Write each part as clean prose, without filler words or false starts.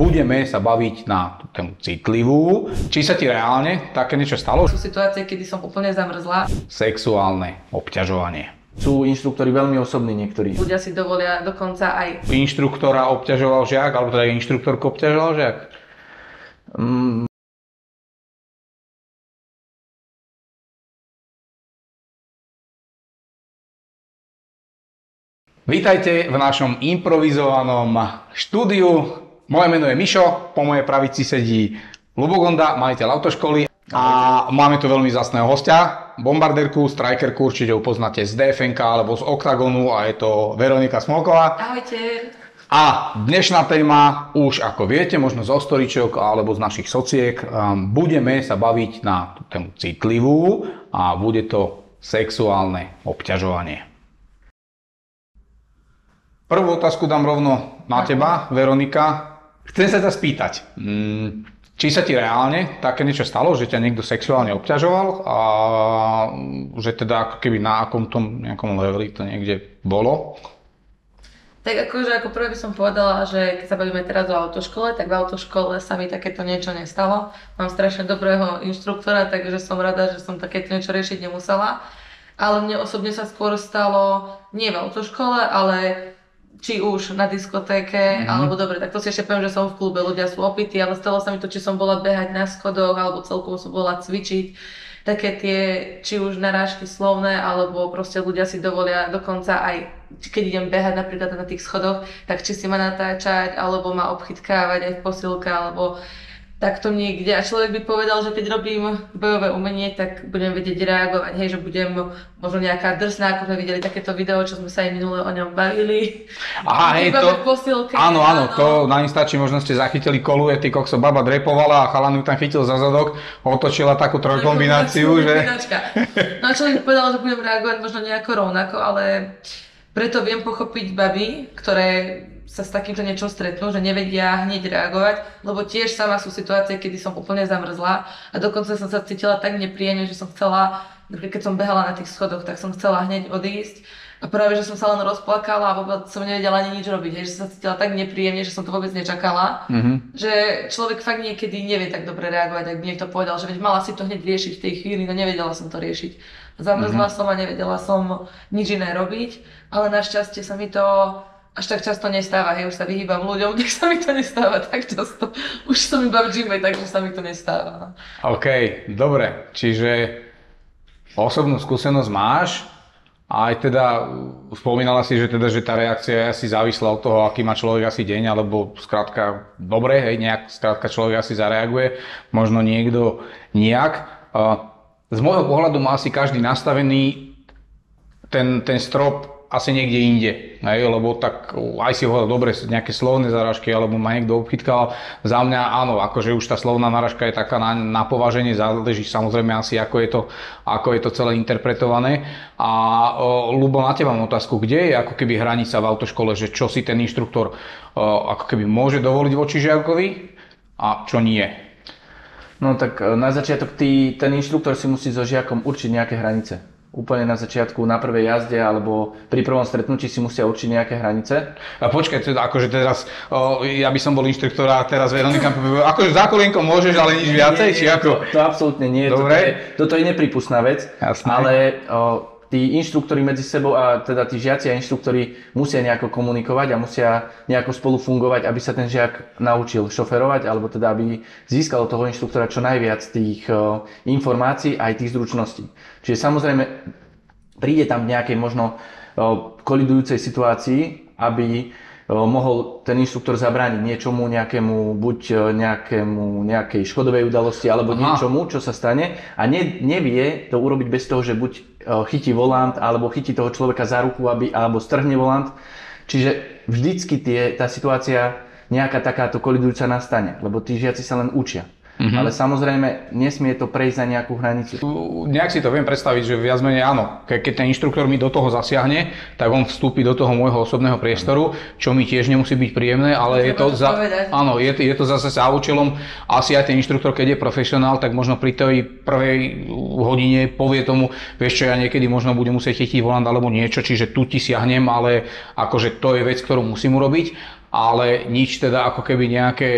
Budeme sa baviť na tú tému citlivú. Či sa ti reálne také niečo stalo? Sú situácie, kedy som úplne zamrzla. Sexuálne obťažovanie. Sú inštruktori veľmi osobní niektorí. Ľudia si dovolia dokonca aj... Inštruktora obťažoval žiak, alebo teda inštruktorku obťažoval žiak? Vítajte v našom improvizovanom štúdiu. Moje meno je Mišo, po mojej pravici sedí Ľubo Gonda, majiteľ autoškoly. A máme tu veľmi vzácneho hostia, bombardérku, strikerku, určite ju poznáte z DFNK alebo z Oktagonu a je to Veronika Smolková. Ahojte. A dnešná téma, už ako viete, možno zo storičok alebo z našich sociek, budeme sa baviť na tú tému citlivú a bude to sexuálne obťažovanie. Prvú otázku dám rovno na teba, Veronika. Chcem sa ťa spýtať, či sa ti reálne také niečo stalo, že ťa niekto sexuálne obťažoval a že teda ako keby na akom tom nejakom leveli to niekde bolo? Tak akože ako prvé by som povedala, že keď sa bavíme teraz o autoškole, tak v autoškole sa mi takéto niečo nestalo. Mám strašne dobrého inštruktora, takže som rada, že som takéto niečo riešiť nemusela. Ale mne osobne sa skôr stalo nie v autoškole, ale či už na diskotéke, alebo dobre, tak to si ešte poviem, že som v klube, ľudia sú opití, ale stalo sa mi to, či som bola behať na schodoch, alebo celkovo som bola cvičiť. Také tie, či už narážky slovné, alebo proste ľudia si dovolia dokonca aj, keď idem behať napríklad na tých schodoch, tak či si ma natáčať, alebo ma obchytkávať aj v posilke, alebo takto niekde. A človek by povedal, že keď robím bojové umenie, tak budem vedieť reagovať, hej, že budem možno nejaká drsná, ako sme videli takéto video, čo sme sa aj minule o ňom bavili. Aha, hej, to... Posilke, áno, to na Instači možno ste zachytili kolu, ty kokso, baba drepovala a chalan ju tam chytil za zadok, otočila takú trojkombináciu, že... No a človek povedal, že budem reagovať možno nejako rovnako, ale preto viem pochopiť baby, ktoré sa s takýmto niečom stretnú, že nevedia hneď reagovať, lebo tiež sama sú situácie, kedy som úplne zamrzla a dokonca som sa cítila tak nepríjemne, že som chcela, keď som behala na tých schodoch, tak som chcela hneď odísť a práve, že som sa len rozplakala a vôbec som nevedela ani nič robiť, že som sa cítila tak nepríjemne, že som to vôbec nečakala, že človek fakt niekedy nevie tak dobre reagovať, ak by niekto povedal, že veď mala si to hneď riešiť v tej chvíli, no nevedela som to riešiť. Zamrzla som a nevedela som nič iné robiť, ale našťastie sa mi to až tak často nestáva, hej, už sa vyhýbam ľuďom, tak sa mi to nestáva tak často. Už som iba v gyme, takže sa mi to nestáva. OK, dobre, čiže osobnú skúsenosť máš a aj teda spomínala si, že tá reakcia je asi závislá od toho, aký má človek asi deň, alebo skrátka dobre, hej, nejak skrátka človek asi zareaguje, možno niekto nijak. Z môjho pohľadu má asi každý nastavený ten strop asi niekde inde, hej, lebo tak aj si hovoril dobre, nejaké slovné zarážky, alebo ma niekto obchytkal. Za mňa áno, akože už tá slovná narážka je taká na pováženie, záleží samozrejme asi ako je to celé interpretované. A Ľubo, na teba mám otázku, kde je ako keby hranica v autoškole, že čo si ten inštruktor ako keby môže dovoliť voči žiakovi a čo nie? No tak na začiatok ten inštruktor si musí so žiakom určiť nejaké hranice. Úplne na začiatku, na prvej jazde alebo pri prvom stretnutí si musia určiť nejaké hranice. A počkaj, teda, akože teraz, ja by som bol inštruktor a teraz Veronika, akože za kolienkom môžeš, ale nič viacej, či ako? To absolútne nie, toto je nepripustná vec. Jasné. Ale tí inštruktori medzi sebou a teda tí žiaci a inštruktori musia nejako komunikovať a musia nejako spolu fungovať, aby sa ten žiak naučil šoferovať, alebo teda aby získal od toho inštruktora čo najviac tých informácií aj tých zručností. Čiže samozrejme príde tam v nejakej možno kolidujúcej situácii, aby mohol ten inštruktor zabrániť niečomu, nejakej škodovej udalosti alebo niečomu, čo sa stane a nevie to urobiť bez toho, že buď chytí volant alebo chytí toho človeka za ruku alebo strhne volant. Čiže vždycky tá situácia nejaká takáto kolidujúca nastane, lebo tí žiaci sa len učia. Ale samozrejme nesmie to prejsť za nejakú hranicu. Nejak si to viem predstaviť, že viac menej áno, keď ten inštruktor mi do toho zasiahne, tak on vstúpi do toho môjho osobného priestoru, čo mi tiež nemusí byť príjemné, ale je to zase za účelom, asi aj ten inštruktor, keď je profesionál, tak možno pri tej prvej hodine povie tomu, vieš čo, ja niekedy možno budem musieť chytiť volant alebo niečo, čiže tu ti siahnem, ale akože to je vec, ktorú musím urobiť. ale nič teda ako keby nejaké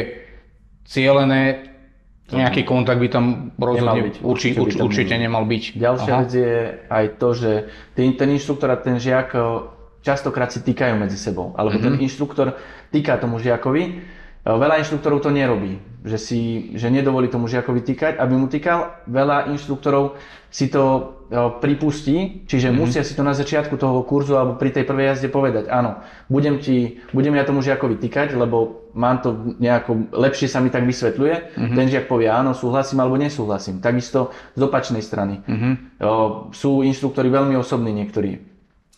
cielené, nejaký kontakt by tam rozhodne určite nemal byť. Ďalšia vec je aj to, že ten inštruktor a ten žiak častokrát si týkajú medzi sebou, alebo ten inštruktor týka tomu žiakovi. Veľa inštruktorov to nerobí, že nedovolí tomu žiakovi týkať, aby mu týkal. Veľa inštruktorov si to pripustí, čiže musia si to na začiatku toho kurzu alebo pri tej prvej jazde povedať, áno, budem ja tomu žiakovi týkať, lebo mám to nejako, lepšie sa mi tak vysvetľuje. Ten žiak povie áno, súhlasím alebo nesúhlasím. Takisto z opačnej strany. Sú inštruktori veľmi osobní niektorí.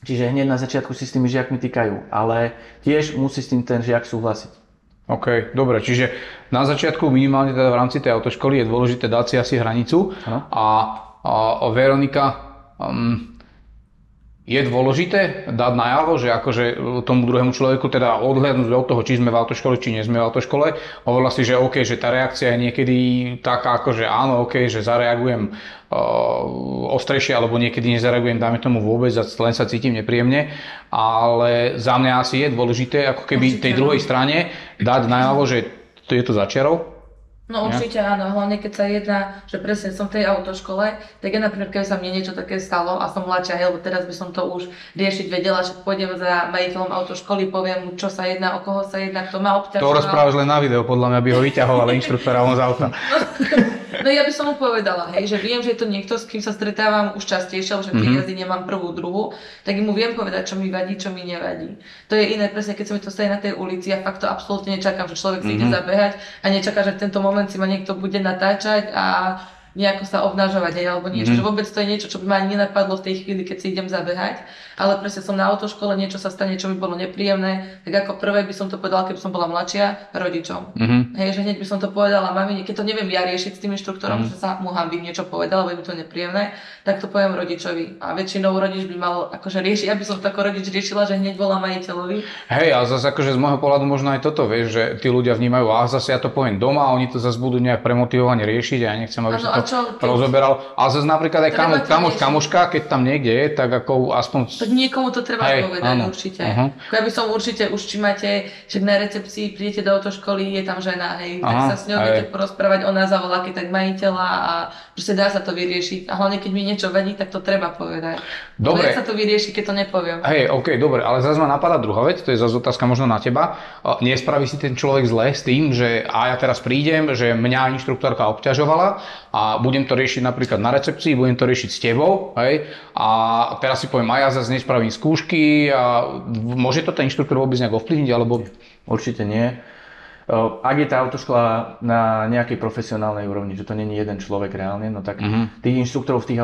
Čiže hneď na začiatku si s tými žiakmi týkajú, ale tiež musí s tým ten žiak súhlasiť. OK, dobre, čiže na začiatku minimálne teda v rámci tej autoškoly je dôležité dať si asi hranicu a Veronika, je dôležité dať najavo, že akože tomu druhému človeku teda odhľadnúť od toho, či sme v autoškole, či nie sme v autoškole, hovorila si, že OK, že tá reakcia je niekedy taká, akože áno, OK, že zareagujem ostrejšie, alebo niekedy nezareagujem, dáme tomu vôbec, len sa cítim nepríjemne, ale za mňa asi je dôležité, ako keby tej druhej strane dať najavo, že to je to začiarov. No určite áno, hlavne keď sa jedná, že presne som v tej autoškole, tak ja napríklad, keď sa mne niečo také stalo a som mladšia, lebo teraz by som to už riešiť vedela, že pôjdem za majiteľom autoškoly, poviem mu, čo sa jedná, o koho sa jedná, kto ma obťažoval. To rozprávaš len na video, podľa mňa by ho vyťahoval inštruktora on z auta. No ja by som mu povedala, že viem, že je to niekto, s kým sa stretávam už častejšie, že pri jazdy nemám prvú, druhú, tak mu viem povedať, čo mi vadí, čo mi nevadí. To je iné presne, keď sa mi to stane na tej ulici, ja fakt to absolútne nečakám, že človek si ide zabehať a nečaká, že v tento moment si ma niekto bude natáčať a nejako sa obnažovať alebo niečo, že vôbec to je niečo, čo by ma ani nenapadlo v tej chvíli, keď si idem zabehať, ale presne som na autoškole, niečo sa stane, čo by bolo nepríjemné, tak ako prvé by som to povedala, keby som bola mladšia, rodičom. Že hneď by som to povedala mamine, keď to neviem ja riešiť s tým inštruktorom, že sa mu hanbím niečo povedala, lebo je mi to nepríjemné, tak to poviem rodičovi. A väčšinou rodič by mal akože riešiť, aby som to ako rodič riešila, že hneď volám majiteľovi. Hej, a zase akože z môjho pohľadu možno aj toto, vieš, že tí ľudia vnímajú, a zase ja to poviem doma a oni to zase budú nejak premotivovane riešiť a ja nechcem, aby sa to rozoberal. Ale zase napríklad aj kamoška, keď tam niekde je, tak ako aspoň... Tak niekomu to treba povedať, určite. Ja by som určite, už či máte, že na recepcii prídete do autoškoly, je tam žena, tak sa s ňou viete porozprávať, ona zavolá keď tak majiteľa a proste dá sa to vyriešiť. A hlavne keď mi niečo vadí, tak to treba povedať. Dobre. Jak sa to vyrieši, keď to nepoviem. OK, dobre, ale zase ma napadá druhá vec, to je zase otázka možno na teba. Nespraví si ten človek zle s tým, že ja teraz prídem, že mňa inštruktorka obťažovala a budem to riešiť napríklad na recepcii, budem to riešiť s tebou, a teraz si poviem, ja zase nespravím skúšky a môže to ten inštruktor vôbec nejak ovplyvniť, alebo... Určite nie. Ak je tá autoškola na nejakej profesionálnej úrovni, že to nie je jeden človek reálne, no tak tých inštruktorov v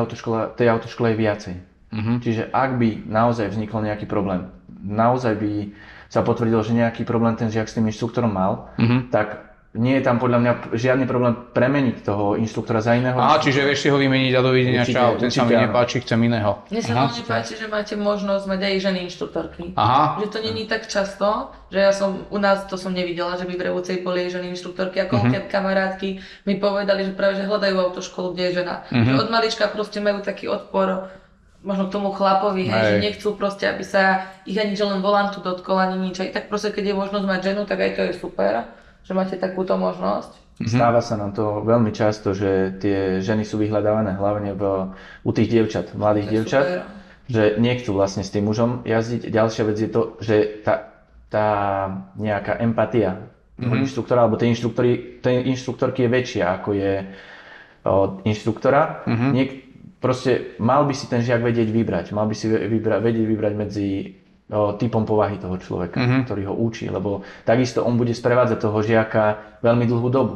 tej autoškole je viacej. Čiže ak by naozaj vznikol nejaký problém, naozaj by sa potvrdilo, že nejaký problém ten žiak s tým inštruktorom mal, tak nie je tam podľa mňa žiadny problém premeniť toho inštruktora za iného. Čiže vieš si ho vymeniť a dovidenia, čau, ten sa mi nepáči, chcem iného. Mne sa veľmi páči, že máte možnosť mať aj ženy inštruktorky. Že to není tak často, že ja som, u nás to som nevidela, že by v Revúcej boli ženy inštruktorky, ako kamarátky mi povedali, že práve že hľadajú autoškolu, kde je žena. Že od malička proste majú taký odpor možno k tomu chlapovi, že nechcú proste, aby sa ich ani že len volantu dotkol, ani nič. Aj tak proste, keď je možnosť mať ženu, tak aj to je super, že máte takúto možnosť. Stáva sa nám to veľmi často, že tie ženy sú vyhľadávané hlavne u tých dievčat, mladých dievčat, že nechcú vlastne s tým mužom jazdiť. Ďalšia vec je to, že tá nejaká empatia toho inštruktora, alebo tej inštruktorky je väčšia ako je od inštruktora. Proste mal by si ten žiak vedieť vybrať, mal by si vedieť vybrať medzi typom povahy toho človeka, ktorý ho učí, lebo takisto on bude sprevádzať toho žiaka veľmi dlhú dobu.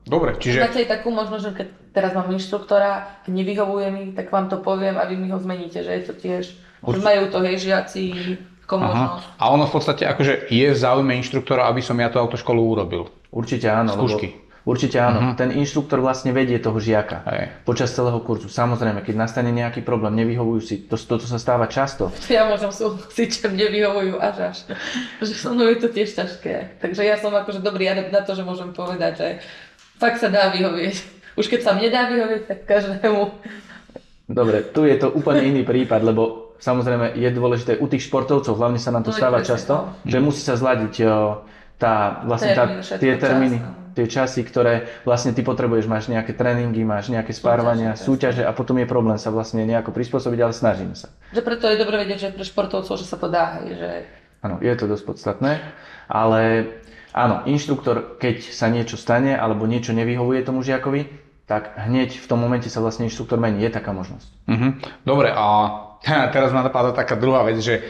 Dobre, čiže... Máte aj takú možnosť, že keď teraz mám inštruktora, nevyhovuje mi, tak vám to poviem a vy mi ho zmeníte, že je to tiež, že majú to žiaci ako možnosť. A ono v podstate akože je v záujme inštruktora, aby som ja tú autoškolu urobil? Určite áno. Skúšky. Určite áno. Ten inštruktor vlastne vedie toho žiaka počas celého kurzu. Samozrejme, keď nastane nejaký problém, nevyhovujú si, toto sa stáva často. Ja môžem súhlasiť, že mne vyhovujú až. Že so mnou je to tiež ťažké. Takže ja som akože dobrý adept na to, že môžem povedať, že fakt sa dá vyhovieť. Už keď sa mne dá vyhovieť, tak každému. Dobre, tu je to úplne iný prípad, lebo samozrejme je dôležité u tých športovcov, hlavne sa nám to stáva často, že musí sa zladiť tie termíny, tie časy, ktoré vlastne ty potrebuješ, máš nejaké tréningy, máš nejaké spárovania, súťaže a potom je problém sa vlastne nejako prispôsobiť, ale snažíme sa. Že preto je dobre vedieť, že pre športovcov, že sa to dá, že... Áno, je to dosť podstatné, ale áno, inštruktor, keď sa niečo stane alebo niečo nevyhovuje tomu žiakovi, tak hneď v tom momente sa vlastne inštruktor mení, je taká možnosť. Dobre, a teraz ma napadá taká druhá vec, že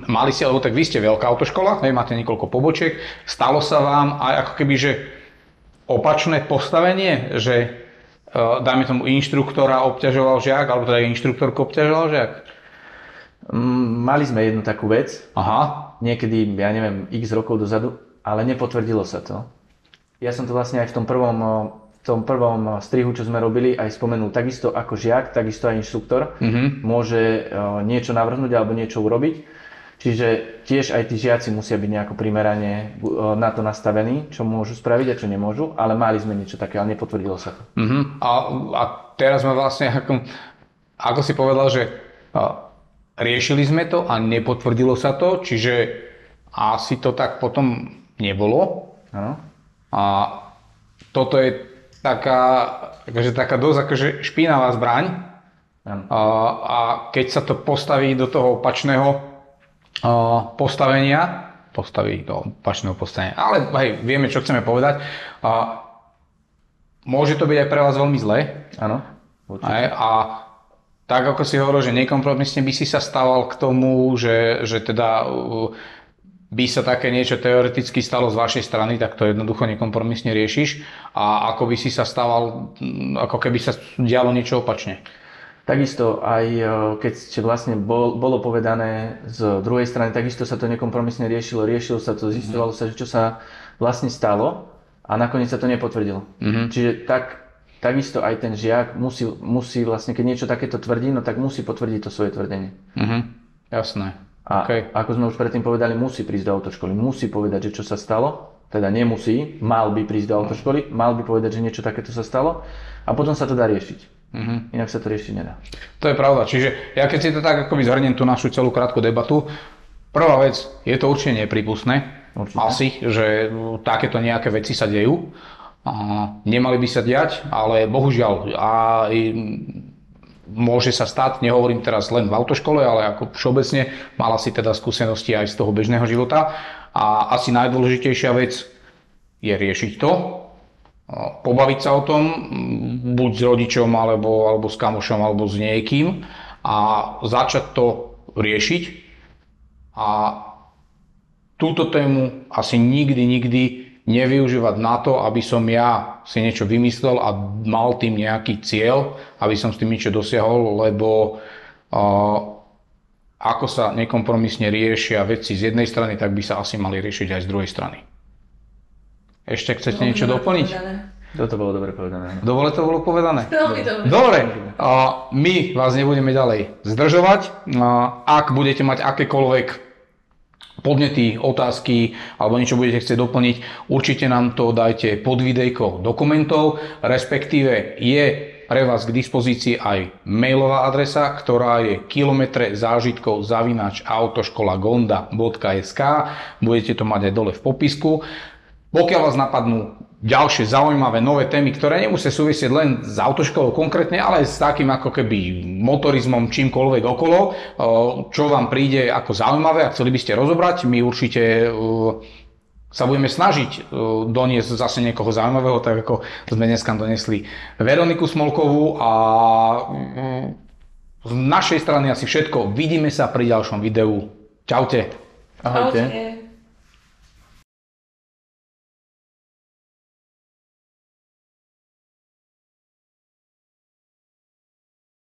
mali ste, lebo tak vy ste veľká autoškola, máte niekoľko pobočiek, stalo sa vám aj ako keby, že opačné postavenie, že dajme tomu inštruktora obťažoval žiak, alebo teda inštruktorku obťažoval žiak? Mali sme jednu takú vec, niekedy, ja neviem, x rokov dozadu, ale nepotvrdilo sa to. Ja som to vlastne aj v tom prvom strihu, čo sme robili, aj spomenul. Takisto ako žiak, takisto aj inštruktor môže niečo navrhnúť alebo niečo urobiť. Čiže tiež aj tí žiaci musia byť nejako primerane na to nastavení, čo môžu spraviť a čo nemôžu, ale mali sme niečo také, ale nepotvrdilo sa to. A teraz sme vlastne, ako si povedal, že riešili sme to a nepotvrdilo sa to, čiže asi to tak potom nebolo. Áno. A toto je taká dosť akože špinavá zbraň. A keď sa to postaví do toho opačného postavenia, ale hej, vieme, čo chceme povedať, môže to byť aj pre vás veľmi zlé. Áno, určite. A tak ako si hovoril, že nekompromisne by si sa stával k tomu, že teda by sa také niečo teoreticky stalo z vašej strany, tak to jednoducho nekompromisne riešiš. A ako by si sa stával, ako keby sa dialo niečo opačne. Takisto aj keď vlastne bolo povedané z druhej strany, takisto sa to nekompromisne riešilo sa to, zisťovalo sa, že čo sa vlastne stalo a nakoniec sa to nepotvrdilo. Čiže takisto aj ten žiak musí vlastne, keď niečo takéto tvrdí, no tak musí potvrdiť to svoje tvrdenie. Jasné. A ako sme už predtým povedali, musí prísť do autoškoly, musí povedať, že čo sa stalo, teda nemusí, mal by prísť do autoškoly, mal by povedať, že niečo takéto sa stalo a potom sa to dá riešiť. Inak sa to riešiť nedá. To je pravda, čiže ja keď si to tak akoby zhrniem tú našu celú krátku debatu, prvá vec, je to určite nepripustné, asi, že takéto nejaké veci sa dejú. Nemali by sa diať, ale bohužiaľ môže sa stať, nehovorím teraz len v autoškole, ale ako všeobecne, mala si teda skúsenosti aj z toho bežného života a asi najdôležitejšia vec je riešiť to, pobaviť sa o tom, buď s rodičom, alebo s kamošom, alebo s niekým a začať to riešiť a túto tému asi nikdy nevyužívať na to, aby som ja si niečo vymyslel a mal tým nejaký cieľ, aby som s tým niečo dosiahol, lebo ako sa nekompromisne riešia veci z jednej strany, tak by sa asi mali riešiť aj z druhej strany. Ešte chcete niečo doplniť? Toto bolo dobre povedané. Dobre to bolo povedané? Dobre. Dobre, my vás nebudeme ďalej zdržovať. Ak budete mať akékoľvek podnety, otázky alebo niečo budete chcieť doplniť, určite nám to dajte pod videjko do komentov, respektíve je pre vás k dispozícii aj mailová adresa, ktorá je kilometre@autoškolagonda.sk. Budete to mať aj dole v popisku. Pokiaľ vás napadnú ďalšie zaujímavé nové témy, ktoré nemusia súvisieť len s autoškolou konkrétne, ale aj s takým ako keby motorizmom, čímkoľvek okolo, čo vám príde ako zaujímavé a chceli by ste rozobrať, my určite sa budeme snažiť doniesť zase niekoho zaujímavého, tak ako sme dneska donesli Veroniku Smolkovú a z našej strany asi všetko. Vidíme sa pri ďalšom videu. Čaute. Ahojte.